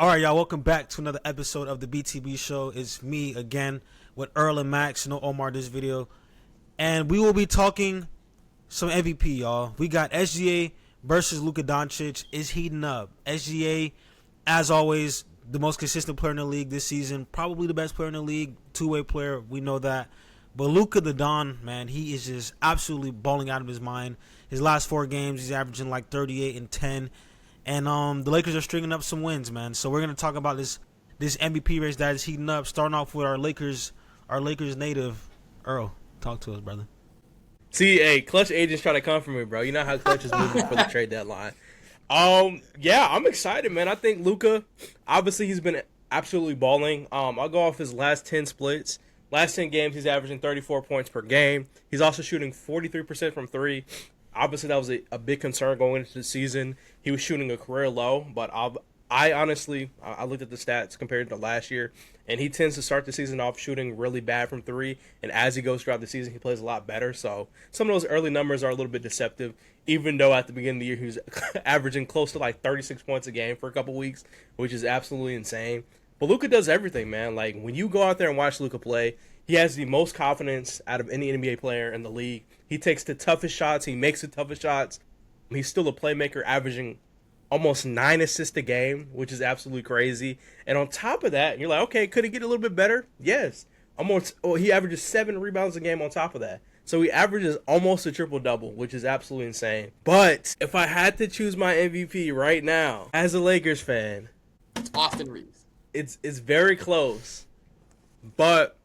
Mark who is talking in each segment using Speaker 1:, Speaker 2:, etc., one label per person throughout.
Speaker 1: All right, y'all. Welcome back to another episode of the BTB Show. It's me again with Earl and Max. No Omar this video, and we will be talking some MVP, y'all. We got SGA versus Luka Doncic. Is heating up. SGA, as always, the most consistent player in the league this season. Probably the best player in the league. Two-way player. We know that. But Luka the Don, man, he is just absolutely balling out of his mind. His last 4 games, he's averaging like 38 and 10. And the Lakers are stringing up some wins, man. So we're gonna talk about this MVP race that is heating up. Starting off with our Lakers native Earl. Talk to us, brother.
Speaker 2: See, hey, Clutch agents try to come for me, bro. You know how Clutch is moving for the trade deadline. Yeah, I'm excited, man. I think Luka, obviously, he's been absolutely balling. I'll go off his last 10 splits. Last 10 games, he's averaging 34 points per game. He's also shooting 43% from three. Obviously, that was a big concern going into the season. He was shooting a career low, but I honestly looked at the stats compared to last year, and he tends to start the season off shooting really bad from three, and as he goes throughout the season, he plays a lot better. So some of those early numbers are a little bit deceptive, even though at the beginning of the year he was averaging close to like 36 points a game for a couple weeks, which is absolutely insane. But Luka does everything, man. Like, when you go out there and watch Luka play, he has the most confidence out of any NBA player in the league. He takes the toughest shots. He makes the toughest shots. He's still a playmaker, averaging almost 9 assists a game, which is absolutely crazy. And on top of that, you're like, okay, could he get a little bit better? Yes. He averages 7 rebounds a game on top of that. So he averages almost a triple-double, which is absolutely insane. But if I had to choose my MVP right now, as a Lakers fan,
Speaker 3: Austin Reeves.
Speaker 2: It's very close. But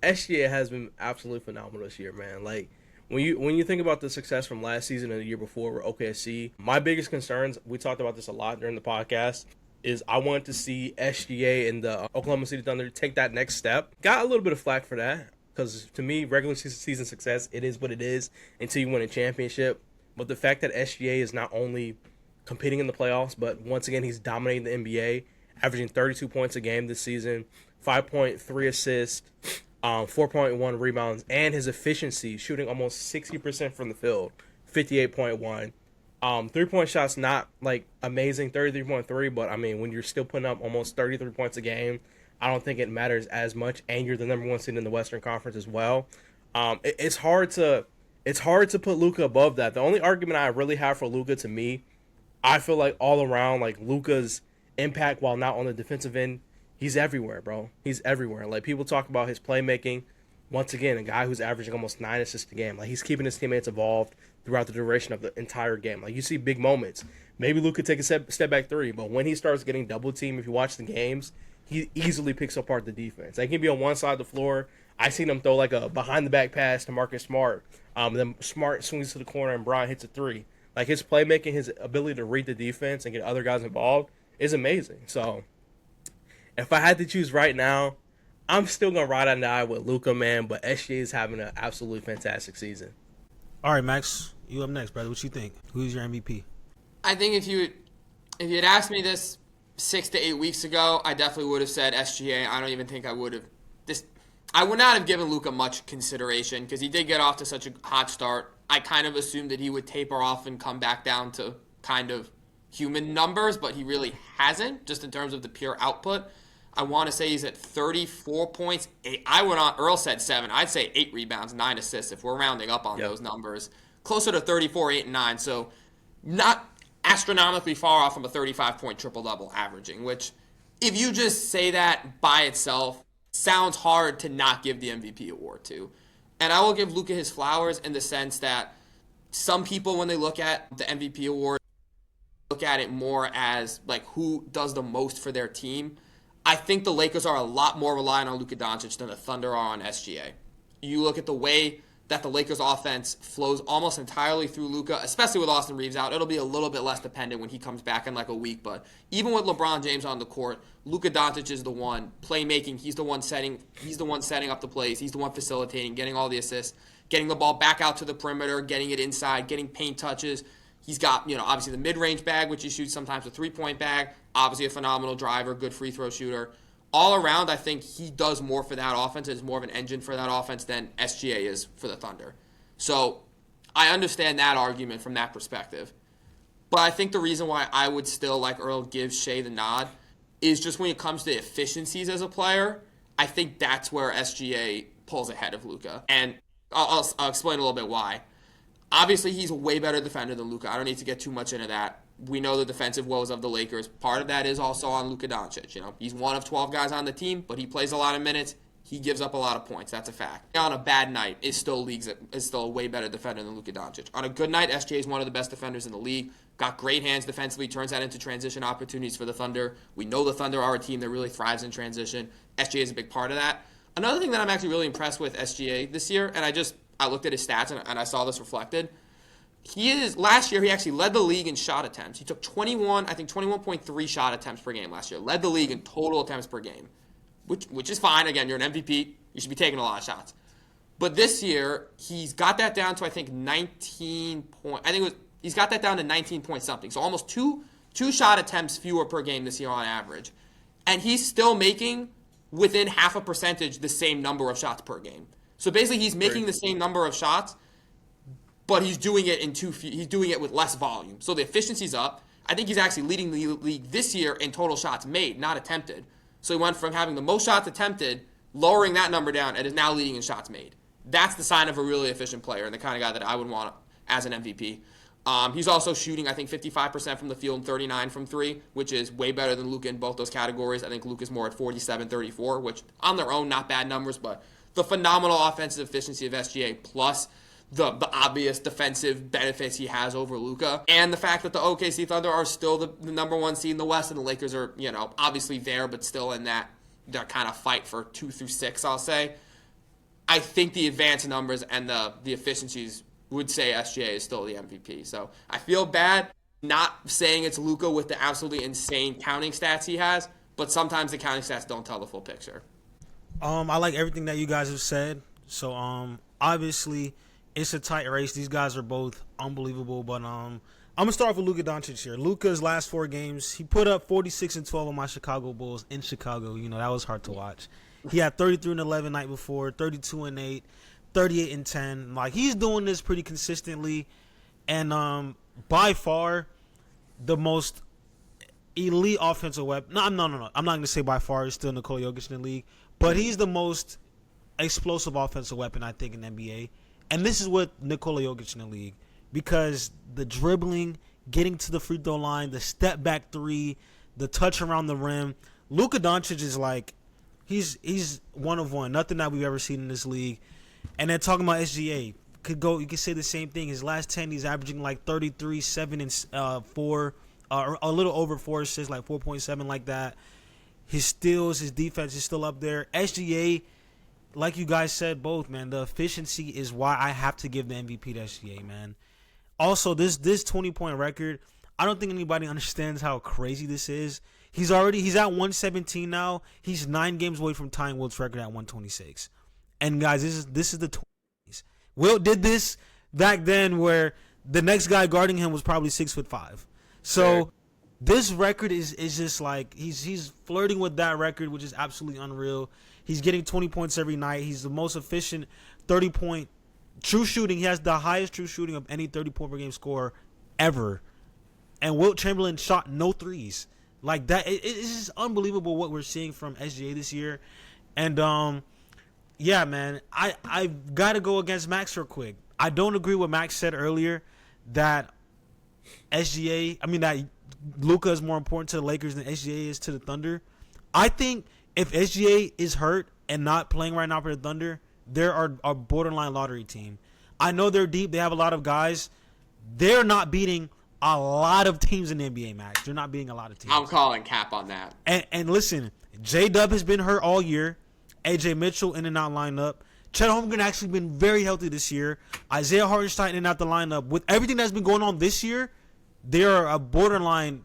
Speaker 2: SGA has been absolutely phenomenal this year, man. Like, when you think about the success from last season and the year before with OKC, my biggest concerns, we talked about this a lot during the podcast, is I wanted to see SGA and the Oklahoma City Thunder take that next step. Got a little bit of flack for that, because to me, regular season success, it is what it is until you win a championship. But the fact that SGA is not only competing in the playoffs, but once again, he's dominating the NBA, averaging 32 points a game this season, 5.3 assists, 4.1 rebounds, and his efficiency, shooting almost 60% from the field, 58.1. 3-point shots not like amazing, 33.3, but I mean, when you're still putting up almost 33 points a game, I don't think it matters as much, and you're the number 1 seed in the Western Conference as well. It's hard to put Luka above that. The only argument I really have for Luka, to me, I feel like all around, like, Luka's impact, while not on the defensive end, he's everywhere, bro. He's everywhere. Like, people talk about his playmaking. Once again, a guy who's averaging almost 9 assists a game. Like, he's keeping his teammates involved throughout the duration of the entire game. Like, you see big moments. Maybe Luka could take a step back three, but when he starts getting double teamed, if you watch the games, he easily picks apart the defense. They can be on one side of the floor. I seen him throw like a behind the back pass to Marcus Smart. Then Smart swings to the corner and Bryant hits a three. Like, his playmaking, his ability to read the defense and get other guys involved is amazing. So if I had to choose right now, I'm still going to ride on the eye with Luka, man, but SGA is having an absolutely fantastic season.
Speaker 1: All right, Max, you up next, brother. What you think? Who's your MVP?
Speaker 3: I think if you had asked me this 6 to 8 weeks ago, I definitely would have said SGA. I don't even think I would have. I would not have given Luka much consideration because he did get off to such a hot start. I kind of assumed that he would taper off and come back down to kind of human numbers, but he really hasn't, just in terms of the pure output. I want to say he's at 34 points. Earl said 7. I'd say 8 rebounds, 9 assists if we're rounding up on those numbers. Closer to 34, 8, and 9. So not astronomically far off from a 35-point triple-double averaging, which if you just say that by itself, sounds hard to not give the MVP award to. And I will give Luka his flowers in the sense that some people, when they look at the MVP award, look at it more as like who does the most for their team. I think the Lakers are a lot more reliant on Luka Doncic than the Thunder are on SGA. You look at the way that the Lakers offense flows almost entirely through Luka, especially with Austin Reeves out. It'll be a little bit less dependent when he comes back in like a week, but even with LeBron James on the court, Luka Doncic is the one playmaking. He's the one setting up the plays. He's the one facilitating, getting all the assists, getting the ball back out to the perimeter, getting it inside, getting paint touches. He's got, obviously the mid-range bag, which he shoots sometimes a three-point bag. Obviously a phenomenal driver, good free throw shooter. All around, I think he does more for that offense, is more of an engine for that offense than SGA is for the Thunder. So I understand that argument from that perspective. But I think the reason why I would still, like Earl, give Shai the nod is just when it comes to efficiencies as a player, I think that's where SGA pulls ahead of Luka. And I'll explain a little bit why. Obviously, he's a way better defender than Luka. I don't need to get too much into that. We know the defensive woes of the Lakers. Part of that is also on Luka Doncic. He's one of 12 guys on the team, but he plays a lot of minutes. He gives up a lot of points. That's a fact. On a bad night, is still a way better defender than Luka Doncic. On a good night, SGA is one of the best defenders in the league. Got great hands defensively. Turns that into transition opportunities for the Thunder. We know the Thunder are a team that really thrives in transition. SGA is a big part of that. Another thing that I'm actually really impressed with SGA this year, and I looked at his stats and I saw this reflected. Last year he actually led the league in shot attempts. He took 21.3 shot attempts per game last year. Led the league in total attempts per game, which is fine. Again, you're an MVP. You should be taking a lot of shots. But this year he's got that down to he's got that down to 19 point something. So almost two shot attempts fewer per game this year on average, and he's still making within half a percentage the same number of shots per game. So basically, he's making the same number of shots, but he's doing it he's doing it with less volume. So the efficiency's up. I think he's actually leading the league this year in total shots made, not attempted. So he went from having the most shots attempted, lowering that number down, and is now leading in shots made. That's the sign of a really efficient player and the kind of guy that I would want as an MVP. He's also shooting, I think, 55% from the field and 39% from three, which is way better than Luka in both those categories. I think Luka's more at 47-34, which on their own, not bad numbers, but the phenomenal offensive efficiency of SGA plus the obvious defensive benefits he has over Luka, and the fact that the OKC Thunder are still the number one seed in the West, and the Lakers are, obviously there, but still in that kind of fight for 2 through 6, I'll say. I think the advanced numbers and the efficiencies would say SGA is still the MVP. So I feel bad not saying it's Luka with the absolutely insane counting stats he has, but sometimes the counting stats don't tell the full picture.
Speaker 1: I like everything that you guys have said. So obviously it's a tight race. These guys are both unbelievable, but I'm gonna start off with Luka Doncic here. Luka's last 4 games, he put up 46-12 on my Chicago Bulls in Chicago. That was hard to watch. He had 33-11 night before, 32-8, 38-10. Like, he's doing this pretty consistently, and by far the most elite offensive weapon. No. I'm not gonna say by far. He's still Nikola Jokic in the league, but he's the most explosive offensive weapon I think in the NBA. And this is what Nikola Jokic in the league, because the dribbling, getting to the free throw line, the step back three, the touch around the rim. Luka Doncic is like, he's one of one. Nothing that we've ever seen in this league. And then talking about SGA, you could say the same thing. His last 10, he's averaging like 33, 7, and 4, a little over 4 assists, like 4.7, like that. His steals, his defense is still up there. SGA, like you guys said both, man, the efficiency is why I have to give the MVP to SGA, man. Also, this 20-point record, I don't think anybody understands how crazy this is. He's at 117 now. He's 9 games away from tying Wilt's record at 126. And guys, this is the 20s. Wilt did this back then, where the next guy guarding him was probably 6'5". So this record is just like, he's flirting with that record, which is absolutely unreal. He's getting 20 points every night. He's the most efficient 30-point true shooting. He has the highest true shooting of any 30-point per game scorer ever. And Wilt Chamberlain shot no threes. Like that, it's just unbelievable what we're seeing from SGA this year. And yeah, man, I've got to go against Max real quick. I don't agree with Max said earlier that that Luka is more important to the Lakers than SGA is to the Thunder. I think if SGA is hurt and not playing right now for the Thunder, they're a borderline lottery team. I know they're deep. They have a lot of guys. They're not beating a lot of teams in the NBA, Max. They're not beating a lot of teams.
Speaker 3: I'm calling cap on that.
Speaker 1: And listen, J-Dub has been hurt all year. AJ Mitchell in and out lineup. Chet Holmgren actually been very healthy this year. Isaiah Hartenstein in and out the lineup. With everything that's been going on this year, they're a borderline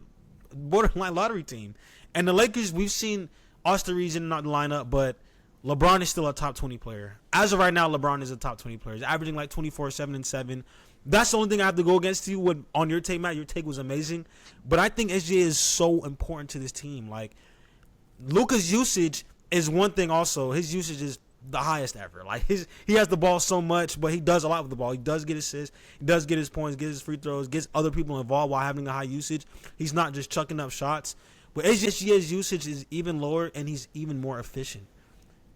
Speaker 1: lottery team. And the Lakers, we've seen Austin Reeves in and out the lineup, but LeBron is still a top 20 player. As of right now, LeBron is a top 20 player. He's averaging like 24, 7, and 7. That's the only thing I have to go against you on your take, Matt. Your take was amazing. But I think SGA is so important to this team. Like, Luka's usage is one thing also. His usage is the highest ever. Like, he has the ball so much, but he does a lot with the ball. He does get assists. He does get his points, gets his free throws, gets other people involved while having a high usage. He's not just chucking up shots. But SGA's usage is even lower, and he's even more efficient.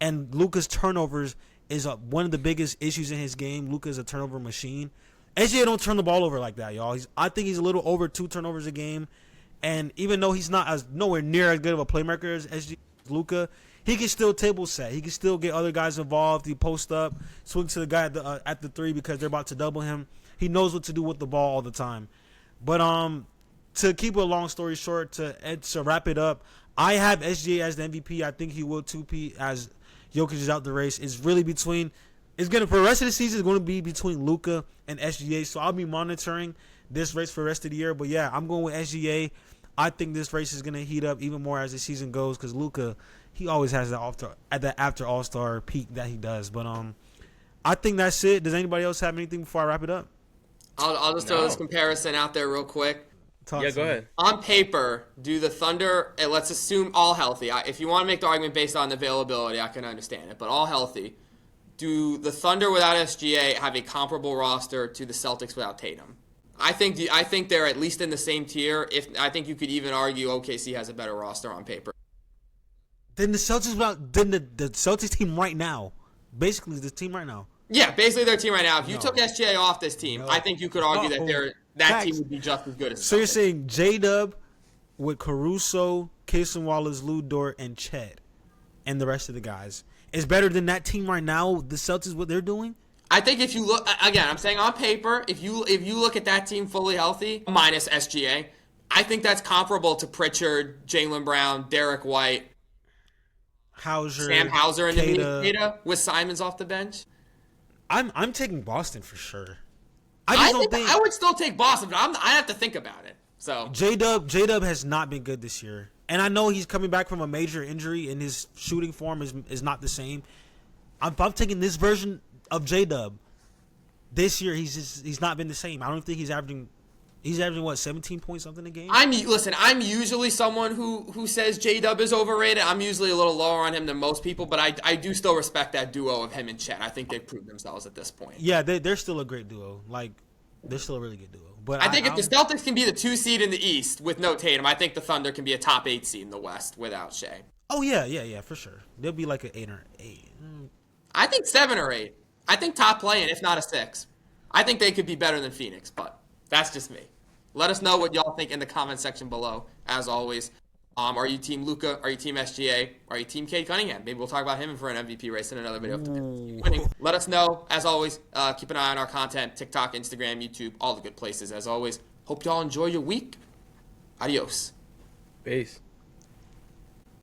Speaker 1: And Luka's turnovers is one of the biggest issues in his game. Luka's a turnover machine. SGA don't turn the ball over like that, y'all. I think he's a little over 2 turnovers a game. And even though he's not nowhere near as good of a playmaker as SGA, Luka, he can still table set. He can still get other guys involved. He post up, swing to the guy at the 3 because they're about to double him. He knows what to do with the ball all the time. But to keep a long story short, to wrap it up, I have SGA as the MVP. I think he will 2P as Jokic is out the race. It's really between. For the rest of the season, it's going to be between Luka and SGA. So I'll be monitoring this race for the rest of the year. But yeah, I'm going with SGA. I think this race is going to heat up even more as the season goes because Luka, he always has that after All-Star peak that he does. But I think that's it. Does anybody else have anything before I wrap it up?
Speaker 3: I'll just throw this comparison out there real quick.
Speaker 2: Go ahead.
Speaker 3: On paper, do the Thunder, and let's assume all healthy. If you want to make the argument based on availability, I can understand it. But all healthy, do the Thunder without SGA have a comparable roster to the Celtics without Tatum? I think they're at least in the same tier. I think you could even argue OKC has a better roster on paper.
Speaker 1: Then the Celtics team right now, basically the team right now.
Speaker 3: Yeah, basically their team right now. If you took SGA off this team, I think you could argue that team would be just as good as.
Speaker 1: So you're saying J-Dub with Caruso, Casey Wallace, Lou Dort, and Chet, and the rest of the guys is better than that team right now? The Celtics, what they're doing?
Speaker 3: I think if you look again, I'm saying on paper, if you look at that team fully healthy minus SGA, I think that's comparable to Pritchard, Jaylen Brown, Derek White, Sam Hauser, and Data with Simons off the bench.
Speaker 1: I'm taking Boston for sure.
Speaker 3: I would still take Boston, but I have to think about it. So
Speaker 1: J-Dub has not been good this year, and I know he's coming back from a major injury, and his shooting form is not the same. I'm taking this version of J-Dub. This year he's not been the same. I don't think he's averaging what, 17 points something a game.
Speaker 3: I'm usually someone who says J-Dub is overrated. I'm usually a little lower on him than most people, but I do still respect that duo of him and Chet. I think they've proved themselves at this point.
Speaker 1: Yeah, they're still a great duo. Like, they're still a really good duo. But
Speaker 3: I think if the Celtics can be the 2 seed in the East with no Tatum, I think the Thunder can be a top 8 seed in the West without Shai.
Speaker 1: Oh yeah, for sure. They'll be like an 8 or 8.
Speaker 3: I think 7 or 8. I think top playing, if not a 6. I think they could be better than Phoenix, but that's just me. Let us know what y'all think in the comment section below. As always, are you Team Luka? Are you Team SGA? Are you Team Cade Cunningham? Maybe we'll talk about him for an MVP race in another video. Winning. Let us know. As always, keep an eye on our content. TikTok, Instagram, YouTube, all the good places. As always, hope y'all enjoy your week. Adios.
Speaker 2: Peace.